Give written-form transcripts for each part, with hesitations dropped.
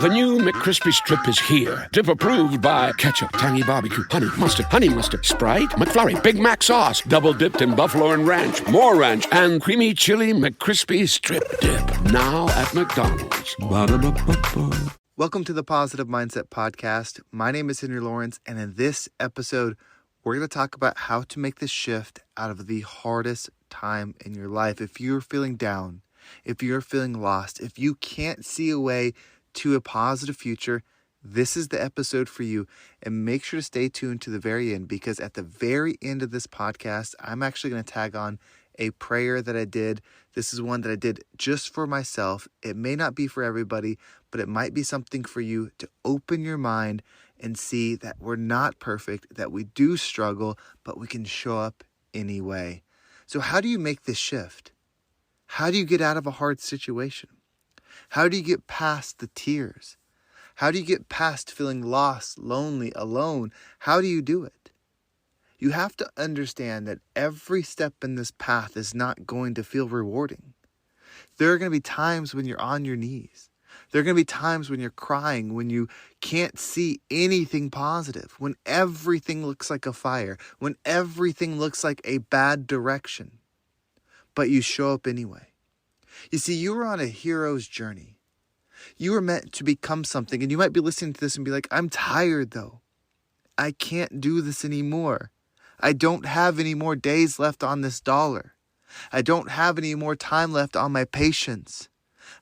The new McCrispy Strip is here. Dip approved by ketchup, tangy barbecue, honey mustard, Sprite, McFlurry, Big Mac sauce, double dipped in buffalo and ranch, more ranch, and creamy chili McCrispy Strip Dip. Now at McDonald's. Ba-da-ba-ba-ba. Welcome to the Positive Mindset Podcast. My name is Henry Lawrence, and in this episode, we're going to talk about how to make the shift out of the hardest time in your life. If you're feeling down, if you're feeling lost, if you can't see a way to a positive future, this is the episode for you. And make sure to stay tuned to the very end, because at the very end of this podcast, I'm actually going to tag on a prayer that I did. This is one that I did just for myself. It may not be for everybody, but it might be something for you to open your mind and see that we're not perfect, that we do struggle, but we can show up anyway. So how do you make this shift? How do you get out of a hard situation? How do you get past the tears? How do you get past feeling lost, lonely, alone? How do you do it? You have to understand that every step in this path is not going to feel rewarding. There are going to be times when you're on your knees. There are going to be times when you're crying, when you can't see anything positive, when everything looks like a fire, when everything looks like a bad direction. But you show up anyway. You see, you were on a hero's journey. You were meant to become something, and you might be listening to this and be like, I'm tired though. I can't do this anymore. I don't have any more days left on this dollar. I don't have any more time left on my patience.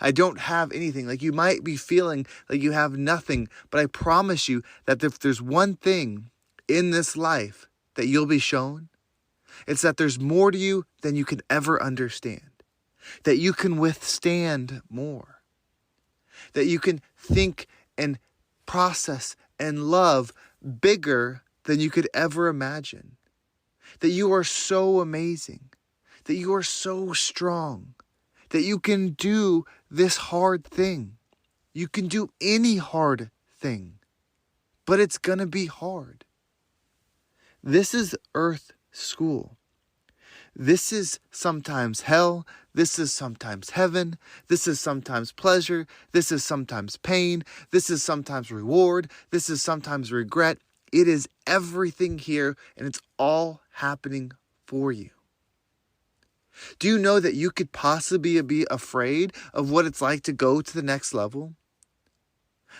I don't have anything. Like, you might be feeling like you have nothing, but I promise you that if there's one thing in this life that you'll be shown, it's that there's more to you than you can ever understand. That you can withstand more. That you can think and process and love bigger than you could ever imagine. That you are so amazing. That you are so strong. That you can do this hard thing. You can do any hard thing. But it's going to be hard. This is Earth School. This is sometimes hell. This is sometimes heaven. This is sometimes pleasure. This is sometimes pain. This is sometimes reward. This is sometimes regret. It is everything here, and it's all happening for you. Do you know that you could possibly be afraid of what it's like to go to the next level?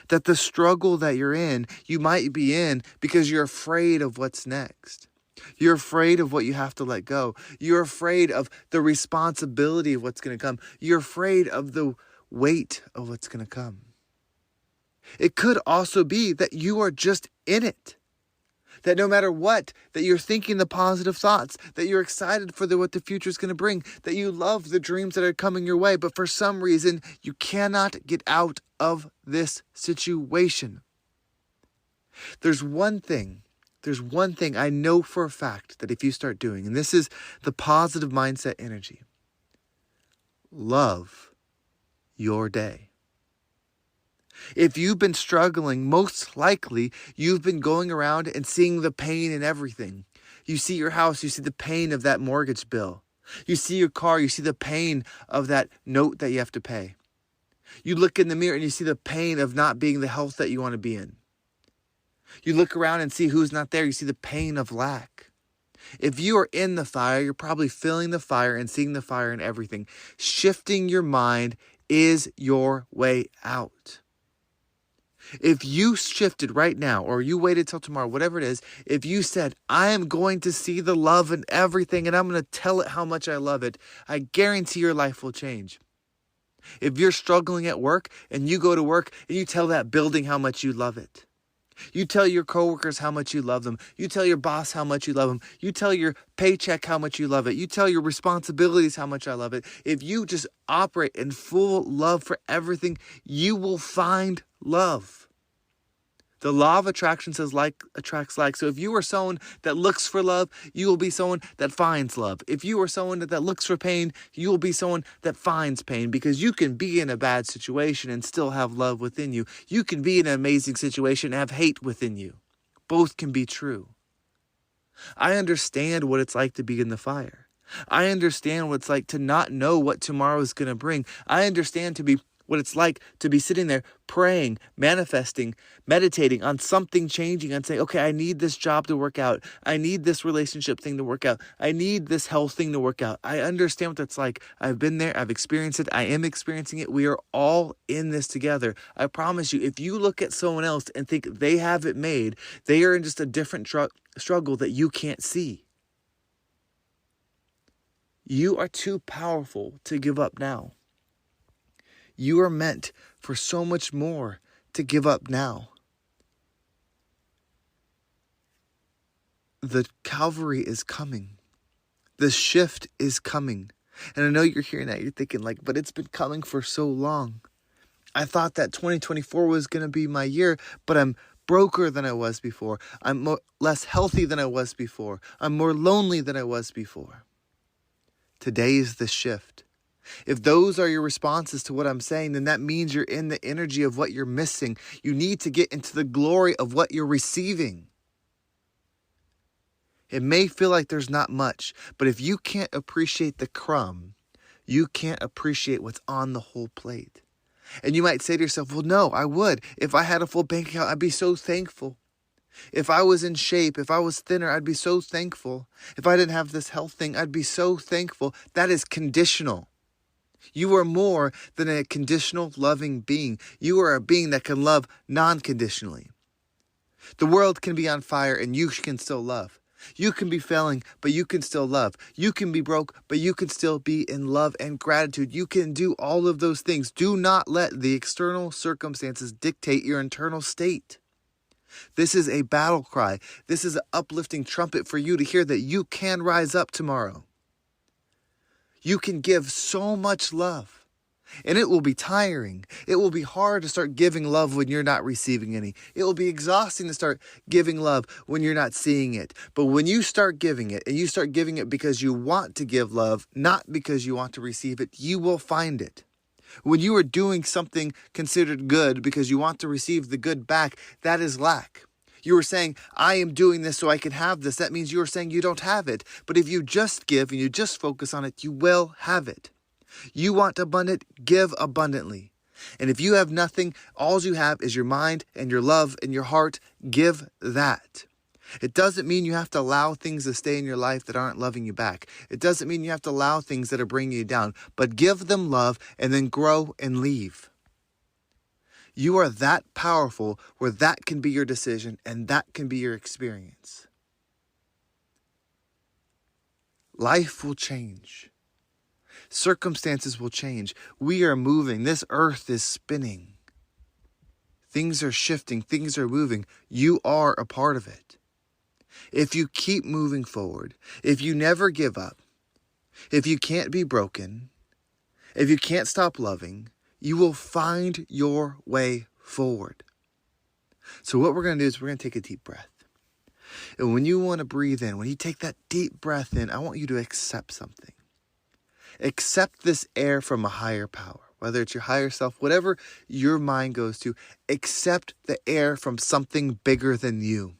That the struggle that you're in, you might be in because you're afraid of what's next. You're afraid of what you have to let go. You're afraid of the responsibility of what's going to come. You're afraid of the weight of what's going to come. It could also be that you are just in it. That no matter what, that you're thinking the positive thoughts, that you're excited for what the future is going to bring, that you love the dreams that are coming your way, but for some reason, you cannot get out of this situation. There's one thing I know for a fact that if you start doing, and this is the positive mindset energy, love your day. If you've been struggling, most likely you've been going around and seeing the pain in everything. You see your house, you see the pain of that mortgage bill. You see your car, you see the pain of that note that you have to pay. You look in the mirror and you see the pain of not being the health that you want to be in. You look around and see who's not there. You see the pain of lack. If you are in the fire, you're probably feeling the fire and seeing the fire in everything. Shifting your mind is your way out. If you shifted right now, or you waited till tomorrow, whatever it is, if you said, I am going to see the love in everything and I'm going to tell it how much I love it, I guarantee your life will change. If you're struggling at work and you go to work and you tell that building how much you love it, you tell your coworkers how much you love them. You tell your boss how much you love them. You tell your paycheck how much you love it. You tell your responsibilities how much I love it. If you just operate in full love for everything, you will find love. The law of attraction says like attracts like. So if you are someone that looks for love, you will be someone that finds love. If you are someone that looks for pain, you will be someone that finds pain, because you can be in a bad situation and still have love within you. You can be in an amazing situation and have hate within you. Both can be true. I understand what it's like to be in the fire. I understand what it's like to not know what tomorrow is going to bring. I understand to be what it's like to be sitting there praying, manifesting, meditating on something changing, and saying, okay, I need this job to work out. I need this relationship thing to work out. I need this health thing to work out. I understand what that's like. I've been there. I've experienced it. I am experiencing it. We are all in this together. I promise you, if you look at someone else and think they have it made, they are in just a different struggle that you can't see. You are too powerful to give up now. You are meant for so much more to give up now. The Calvary is coming. The shift is coming. And I know you're hearing that. You're thinking like, but it's been coming for so long. I thought that 2024 was going to be my year, but I'm broker than I was before. I'm less healthy than I was before. I'm more lonely than I was before. Today is the shift. If those are your responses to what I'm saying, then that means you're in the energy of what you're missing. You need to get into the glory of what you're receiving. It may feel like there's not much, but if you can't appreciate the crumb, you can't appreciate what's on the whole plate. And you might say to yourself, well, no, I would. If I had a full bank account, I'd be so thankful. If I was in shape, if I was thinner, I'd be so thankful. If I didn't have this health thing, I'd be so thankful. That is conditional. You are more than a conditional loving being. You are a being that can love non-conditionally. The world can be on fire and you can still love. You can be failing, but you can still love. You can be broke, but you can still be in love and gratitude. You can do all of those things. Do not let the external circumstances dictate your internal state. This is a battle cry. This is an uplifting trumpet for you to hear that you can rise up tomorrow. You can give so much love, and it will be tiring. It will be hard to start giving love when you're not receiving any. It will be exhausting to start giving love when you're not seeing it. But when you start giving it, and you start giving it because you want to give love, not because you want to receive it, you will find it. When you are doing something considered good because you want to receive the good back, that is lack. You are saying, I am doing this so I can have this. That means you are saying you don't have it. But if you just give and you just focus on it, you will have it. You want abundant, give abundantly. And if you have nothing, all you have is your mind and your love and your heart. Give that. It doesn't mean you have to allow things to stay in your life that aren't loving you back. It doesn't mean you have to allow things that are bringing you down. But give them love and then grow and leave. You are that powerful where that can be your decision and that can be your experience. Life will change. Circumstances will change. We are moving. This earth is spinning. Things are shifting. Things are moving. You are a part of it. If you keep moving forward, if you never give up, if you can't be broken, if you can't stop loving, you will find your way forward. So what we're going to do is we're going to take a deep breath. And when you want to breathe in, when you take that deep breath in, I want you to accept something. Accept this air from a higher power, whether it's your higher self, whatever your mind goes to, accept the air from something bigger than you.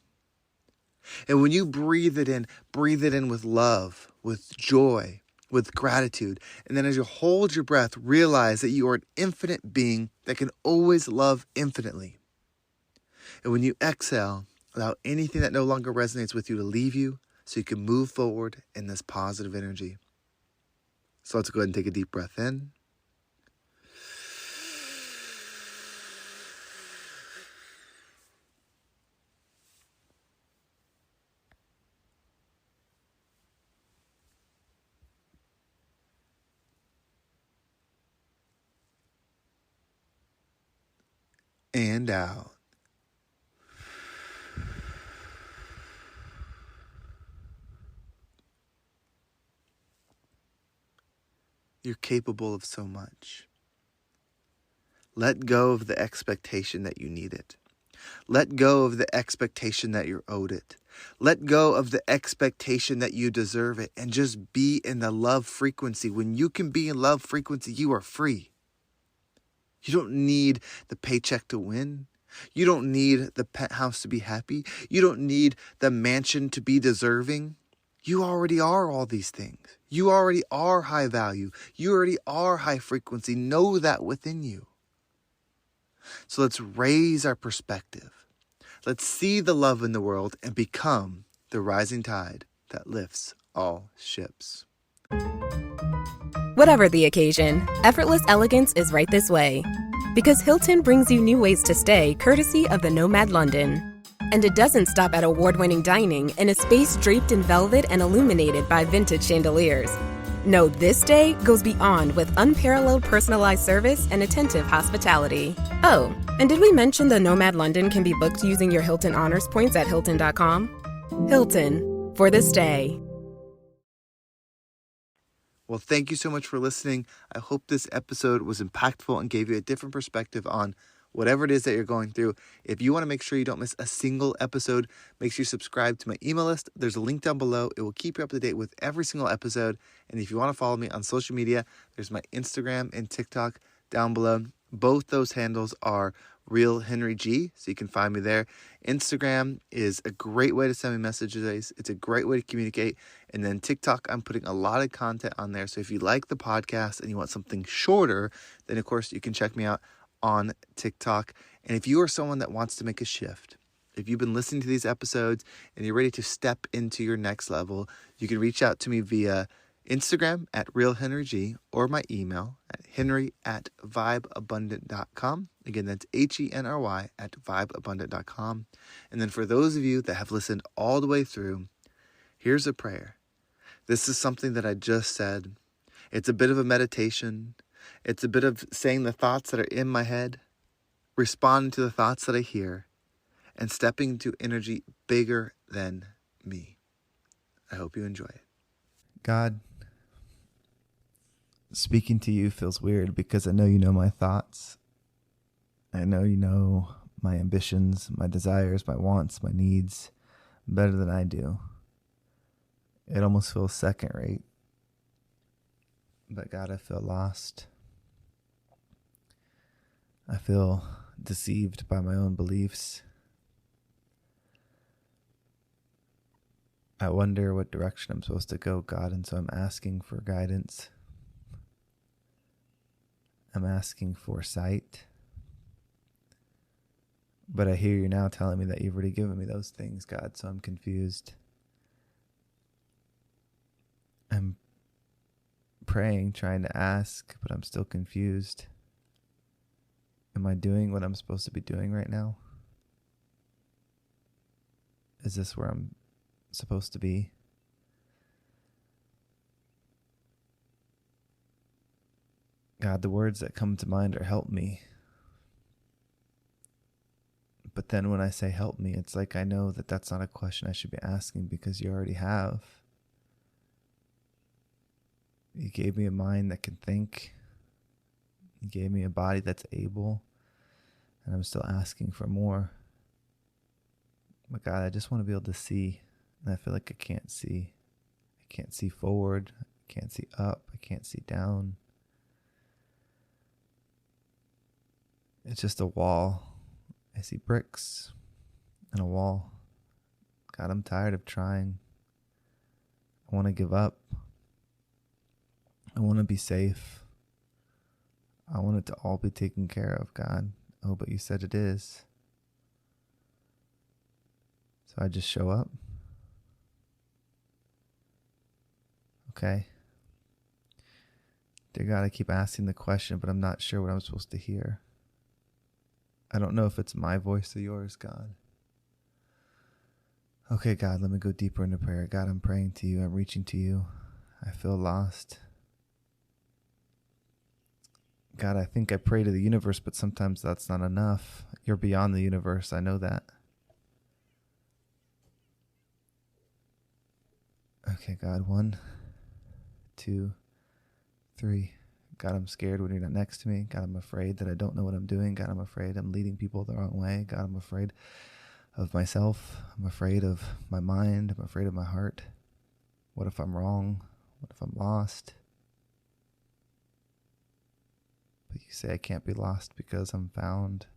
And when you breathe it in with love, with joy, with gratitude. And then as you hold your breath, realize that you are an infinite being that can always love infinitely. And when you exhale, allow anything that no longer resonates with you to leave you so you can move forward in this positive energy. So let's go ahead and take a deep breath in. And out. You're capable of so much. Let go of the expectation that you need it. Let go of the expectation that you're owed it. Let go of the expectation that you deserve it and just be in the love frequency. When you can be in love frequency, you are free. You don't need the paycheck to win. You don't need the penthouse to be happy. You don't need the mansion to be deserving. You already are all these things. You already are high value. You already are high frequency. Know that within you. So let's raise our perspective. Let's see the love in the world and become the rising tide that lifts all ships. Whatever the occasion, effortless elegance is right this way. Because Hilton brings you new ways to stay courtesy of the Nomad London. And it doesn't stop at award-winning dining in a space draped in velvet and illuminated by vintage chandeliers. No, this day goes beyond with unparalleled personalized service and attentive hospitality. Oh, and did we mention the Nomad London can be booked using your Hilton Honors points at Hilton.com? Hilton, for the stay. Well, thank you so much for listening. I hope this episode was impactful and gave you a different perspective on whatever it is that you're going through. If you want to make sure you don't miss a single episode, make sure you subscribe to my email list. There's a link down below. It will keep you up to date with every single episode. And if you want to follow me on social media, there's my Instagram and TikTok down below. Both those handles are Real Henry G, so you can find me there. Instagram is a great way to send me messages. It's a great way to communicate. And then TikTok, I'm putting a lot of content on there. So if you like the podcast and you want something shorter, then of course you can check me out on TikTok. And if you are someone that wants to make a shift, if you've been listening to these episodes and you're ready to step into your next level, you can reach out to me via Instagram at RealHenryG or my email at henry@vibeabundant.com. Again, that's HENRY at vibeabundant.com. And then for those of you that have listened all the way through, here's a prayer. This is something that I just said. It's a bit of a meditation. It's a bit of saying the thoughts that are in my head, responding to the thoughts that I hear, and stepping into energy bigger than me. I hope you enjoy it. God, speaking to you feels weird because I know you know my thoughts. I know you know my ambitions, my desires, my wants, my needs better than I do. It almost feels second rate. But God, I feel lost. I feel deceived by my own beliefs. I wonder what direction I'm supposed to go, God, and so I'm asking for guidance. I'm asking for sight. But I hear you now telling me that you've already given me those things, God, so I'm confused. I'm praying, trying to ask, but I'm still confused. Am I doing what I'm supposed to be doing right now? Is this where I'm supposed to be? God, the words that come to mind are help me. But then when I say help me, it's like I know that that's not a question I should be asking because you already have. You gave me a mind that can think. You gave me a body that's able. And I'm still asking for more. But God, I just want to be able to see. And I feel like I can't see. I can't see forward. I can't see up. I can't see down. It's just a wall. I see bricks and a wall. God, I'm tired of trying. I want to give up. I want to be safe. I want it to all be taken care of, God. Oh, but you said it is. So I just show up. Okay. Dear God, I keep asking the question, but I'm not sure what I'm supposed to hear. I don't know if it's my voice or yours, God. Okay, God, let me go deeper into prayer. God, I'm praying to you. I'm reaching to you. I feel lost. God, I think I pray to the universe, but sometimes that's not enough. You're beyond the universe. I know that. Okay, God, 1, 2, 3. God, I'm scared when you're not next to me. God, I'm afraid that I don't know what I'm doing. God, I'm afraid I'm leading people the wrong way. God, I'm afraid of myself. I'm afraid of my mind. I'm afraid of my heart. What if I'm wrong? What if I'm lost? But you say I can't be lost because I'm found.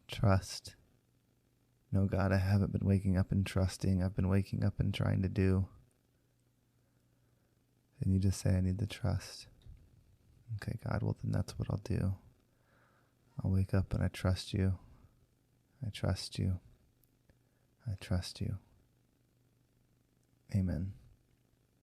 Trust. No, God, I haven't been waking up and trusting. I've been waking up and trying to do. And you just say I need the trust. Okay, God, well, then that's what I'll do. I'll wake up and I trust you. I trust you. I trust you. Amen.